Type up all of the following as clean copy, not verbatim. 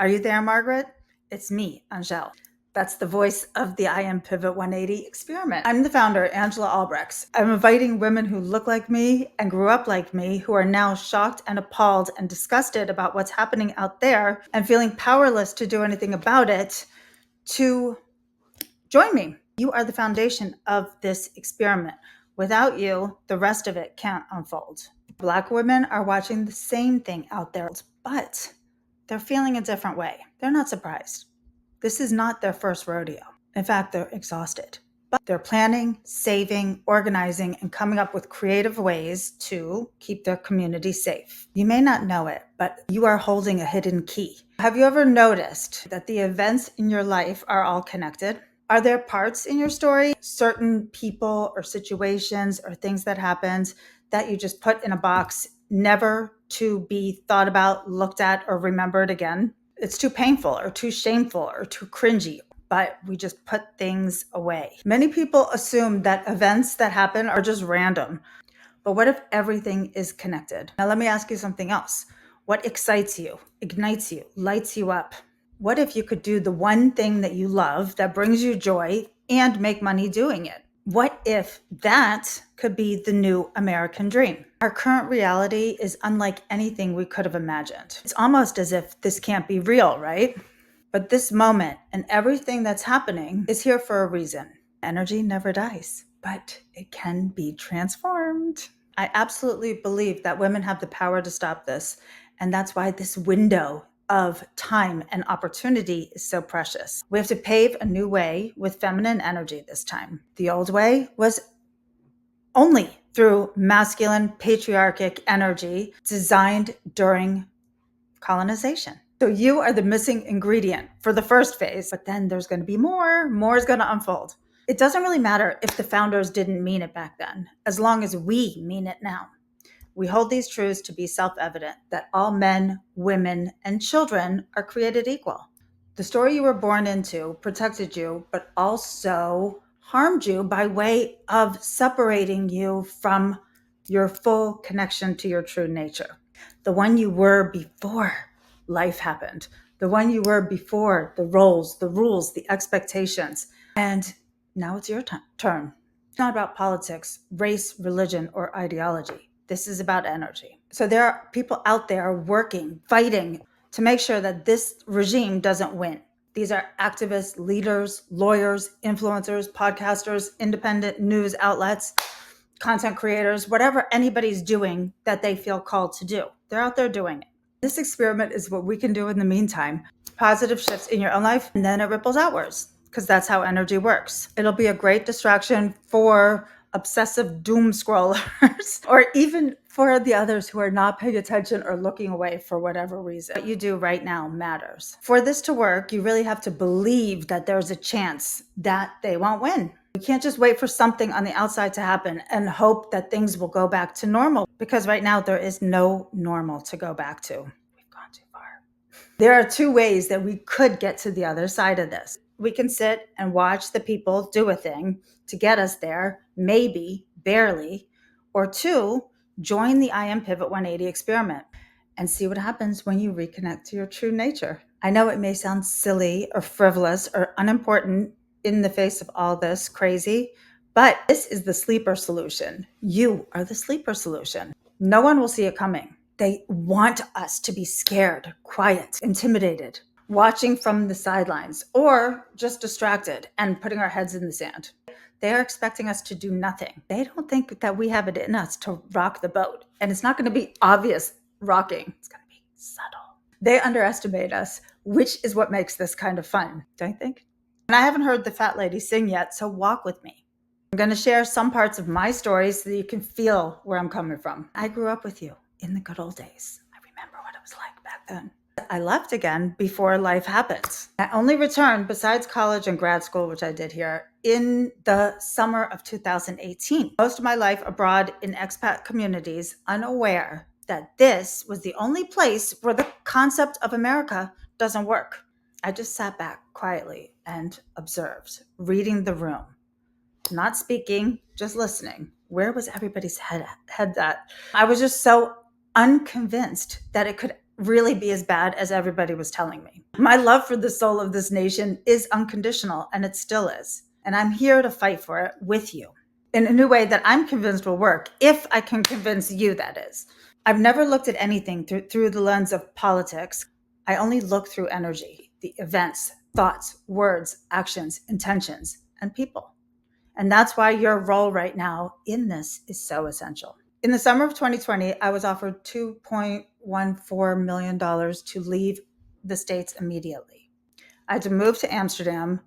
Are you there, Margaret? It's me, Angel. That's the voice of the I Am Pivot 180 experiment. I'm the founder, Angela Albrechts. I'm inviting women who look like me and grew up like me, who are now shocked and appalled and disgusted about what's happening out there and feeling powerless to do anything about it, to join me. You are the foundation of this experiment. Without you, the rest of it can't unfold. Black women are watching the same thing out there, but they're feeling a different way. They're not surprised. This is not their first rodeo. In fact, they're exhausted. But they're planning, saving, organizing, and coming up with creative ways to keep their community safe. You may not know it, but you are holding a hidden key. Have you ever noticed that the events in your life are all connected? Are there parts in your story, certain people or situations or things that happened that you just put in a box, never to be thought about, looked at, or remembered again? It's too painful or too shameful or too cringy, but we just put things away. Many people assume that events that happen are just random. But what if everything is connected? Now, let me ask you something else. What excites you, ignites you, lights you up? What if you could do the one thing that you love that brings you joy and make money doing it? What if that could be the new American dream? Our current reality is unlike anything we could have imagined. It's almost as if this can't be real, right? But this moment and everything that's happening is here for a reason. Energy never dies, but it can be transformed. I absolutely believe that women have the power to stop this. And that's why this window of time and opportunity is so precious. We have to pave a new way with feminine energy this time. The old way was only through masculine patriarchic energy designed during colonization. So you are the missing ingredient for the first phase, but then there's going to be more is going to unfold. It doesn't really matter if the founders didn't mean it back then, as long as we mean it now. We hold these truths to be self-evident that all men, women, and children are created equal. The story you were born into protected you, but also harmed you by way of separating you from your full connection to your true nature. The one you were before life happened, the one you were before the roles, the rules, the expectations. And now it's your turn. It's not about politics, race, religion, or ideology. This is about energy. So there are people out there working, fighting to make sure that this regime doesn't win. These are activists, leaders, lawyers, influencers, podcasters, independent news outlets, content creators, whatever anybody's doing that they feel called to do. They're out there doing it. This experiment is what we can do in the meantime. Positive shifts in your own life, and then it ripples outwards, because that's how energy works. It'll be a great distraction for obsessive doom scrollers or even for the others who are not paying attention or looking away for whatever reason. What you do right now matters. For this to work, you really have to believe that there's a chance that they won't win. You can't just wait for something on the outside to happen and hope that things will go back to normal, because right now there is no normal to go back to. We've gone too far. There are two ways that we could get to the other side of this. We can sit and watch the people do a thing to get us there, maybe, barely, or two, join the I Am Pivot 180 experiment and see what happens when you reconnect to your true nature. I know it may sound silly or frivolous or unimportant in the face of all this crazy, but this is the sleeper solution. You are the sleeper solution. No one will see it coming. They want us to be scared, quiet, intimidated, watching from the sidelines, or just distracted and putting our heads in the sand. They are expecting us to do nothing. They don't think that we have it in us to rock the boat. And it's not going to be obvious rocking. It's going to be subtle. They underestimate us, which is what makes this kind of fun, don't you think? And I haven't heard the fat lady sing yet, so walk with me. I'm going to share some parts of my story so that you can feel where I'm coming from. I grew up with you in the good old days. I remember what it was like back then. I left again before life happened. I only returned, besides college and grad school, which I did here, in the summer of 2018. Most of my life abroad in expat communities, unaware that this was the only place where the concept of America doesn't work. I just sat back quietly and observed, reading the room, not speaking, just listening. Where was everybody's head at? I was just so unconvinced that it could really be as bad as everybody was telling me. My love for the soul of this nation is unconditional, and it still is. And I'm here to fight for it with you in a new way that I'm convinced will work, if I can convince you, that is. I've never looked at anything through the lens of politics. I only look through energy, the events, thoughts, words, actions, intentions, and people. And that's why your role right now in this is so essential. In the summer of 2020, I was offered $2.14 million to leave the States immediately. I had to move to Amsterdam,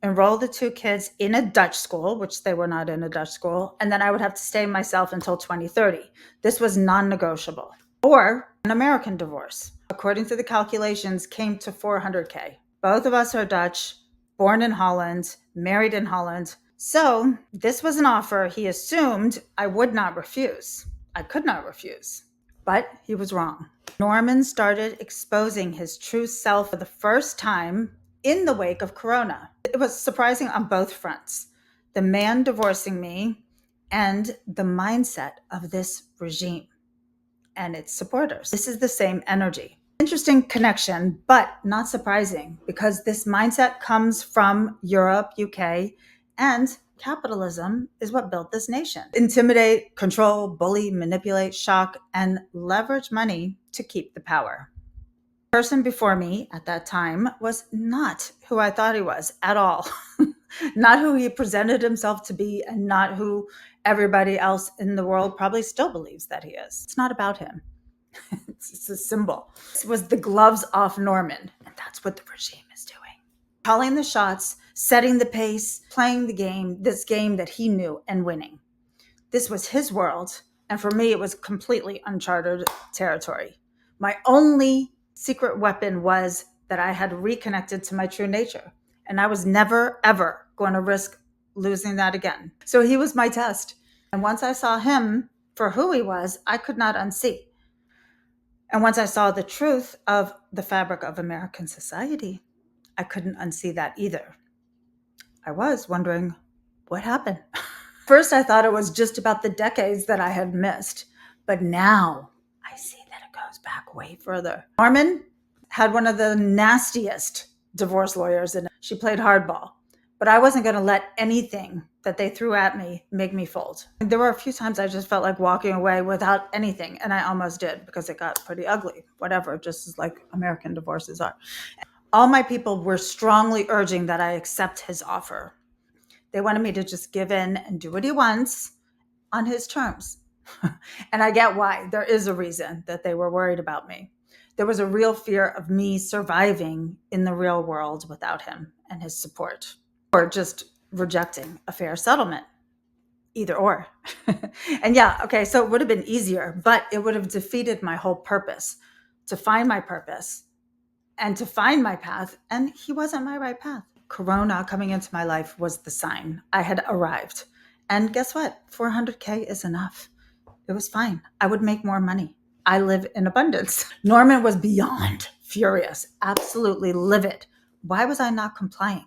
enroll the two kids in a Dutch school, which they were not in a Dutch school, and then I would have to stay myself until 2030. This was non-negotiable. Or an American divorce, according to the calculations, came to $400K. Both of us are Dutch, born in Holland, married in Holland. So this was an offer he assumed I would not refuse. I could not refuse, but he was wrong. Norman started exposing his true self for the first time in the wake of Corona. It was surprising on both fronts. The man divorcing me and the mindset of this regime and its supporters. This is the same energy. Interesting connection, but not surprising, because this mindset comes from Europe, UK, and capitalism is what built this nation. Intimidate, control, bully, manipulate, shock, and leverage money to keep the power. The person before me at that time was not who I thought he was at all. Not who he presented himself to be, and not who everybody else in the world probably still believes that he is. It's not about him. It's a symbol. This was the gloves off Norman, and that's what the regime is doing. Calling the shots, setting the pace, playing the game, this game that he knew, and winning. This was his world, and for me, it was completely uncharted territory. My only secret weapon was that I had reconnected to my true nature, and I was never, ever going to risk losing that again. So he was my test. And once I saw him for who he was, I could not unsee. And once I saw the truth of the fabric of American society, I couldn't unsee that either. I was wondering what happened. First, I thought it was just about the decades that I had missed, but now I see that it goes back way further. Norman had one of the nastiest divorce lawyers, and she played hardball. But I wasn't going to let anything that they threw at me make me fold. There were a few times I just felt like walking away without anything, and I almost did, because it got pretty ugly. Whatever, just as like American divorces are. All my people were strongly urging that I accept his offer. They wanted me to just give in and do what he wants on his terms. And I get why. There is a reason that they were worried about me. There was a real fear of me surviving in the real world without him and his support, or just rejecting a fair settlement. Either or. And yeah, okay, so it would have been easier, but it would have defeated my whole purpose, to find my purpose and to find my path. And he wasn't my right path. Corona coming into my life was the sign. I had arrived. And guess what? 400K is enough. It was fine. I would make more money. I live in abundance. Norman was beyond furious, absolutely livid. Why was I not complying?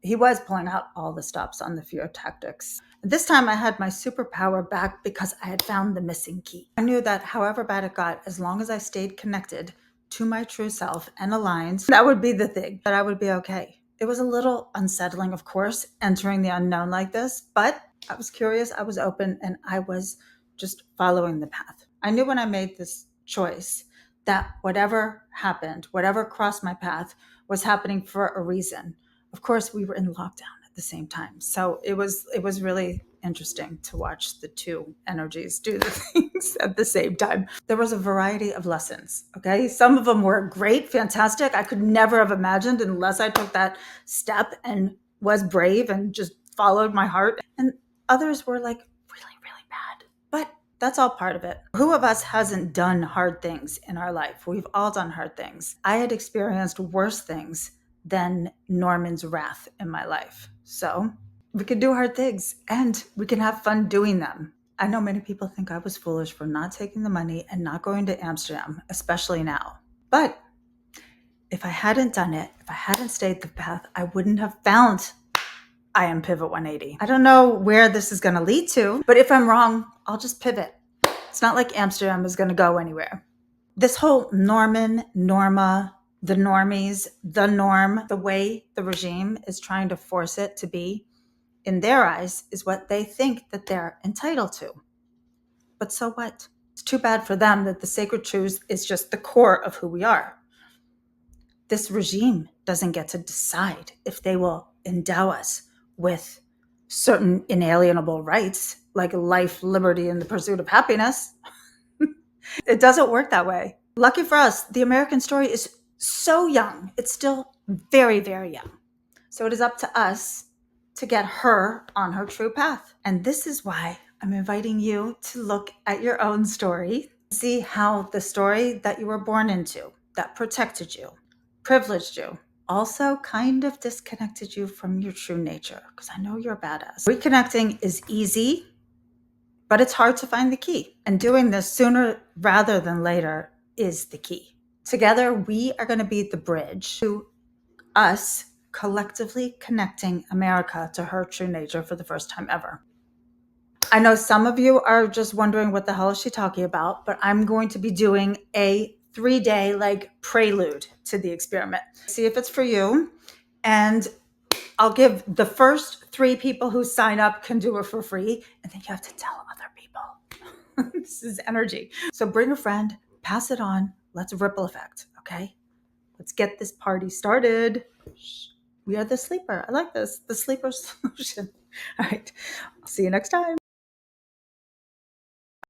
He was pulling out all the stops on the fear tactics. This time I had my superpower back because I had found the missing key. I knew that however bad it got, as long as I stayed connected to my true self and aligned, that would be the thing, that I would be okay. It was a little unsettling, of course, entering the unknown like this, but I was curious, I was open, and I was just following the path. I knew when I made this choice that whatever happened, whatever crossed my path, was happening for a reason. Of course, we were in lockdown at the same time. So it was really interesting to watch the two energies do the things at the same time. There was a variety of lessons, okay? Some of them were great, fantastic. I could never have imagined unless I took that step and was brave and just followed my heart. And others were like really, really bad. But that's all part of it. Who of us hasn't done hard things in our life? We've all done hard things. I had experienced worse things than Norman's wrath in my life. So we can do hard things and we can have fun doing them. I know many people think I was foolish for not taking the money and not going to Amsterdam, especially now. But if I hadn't done it, if I hadn't stayed the path, I wouldn't have found I Am Pivot 180. I don't know where this is going to lead to, but if I'm wrong, I'll just pivot. It's not like Amsterdam is going to go anywhere. This whole Norman, Norma, the normies, the norm, the way the regime is trying to force it to be, in their eyes, is what they think that they're entitled to. But so what? It's too bad for them that the sacred truth is just the core of who we are. This regime doesn't get to decide if they will endow us with certain inalienable rights like life, liberty, and the pursuit of happiness. It doesn't work that way. Lucky for us, the American story is so young. It's still very, very young. So it is up to us to get her on her true path. And this is why I'm inviting you to look at your own story, see how the story that you were born into, that protected you, privileged you, also kind of disconnected you from your true nature, because I know you're a badass. Reconnecting is easy, but it's hard to find the key. And doing this sooner rather than later is the key. Together, we are going to be the bridge to us collectively connecting America to her true nature for the first time ever. I know some of you are just wondering what the hell is she talking about, but I'm going to be doing a 3-day prelude to the experiment. See if it's for you. And I'll give the first 3 people who sign up can do it for free. And then you have to tell other people. This is energy. So bring a friend, pass it on. Let's ripple effect. Okay. Let's get this party started. We are the sleeper. I like this. The sleeper solution. All right. I'll see you next time.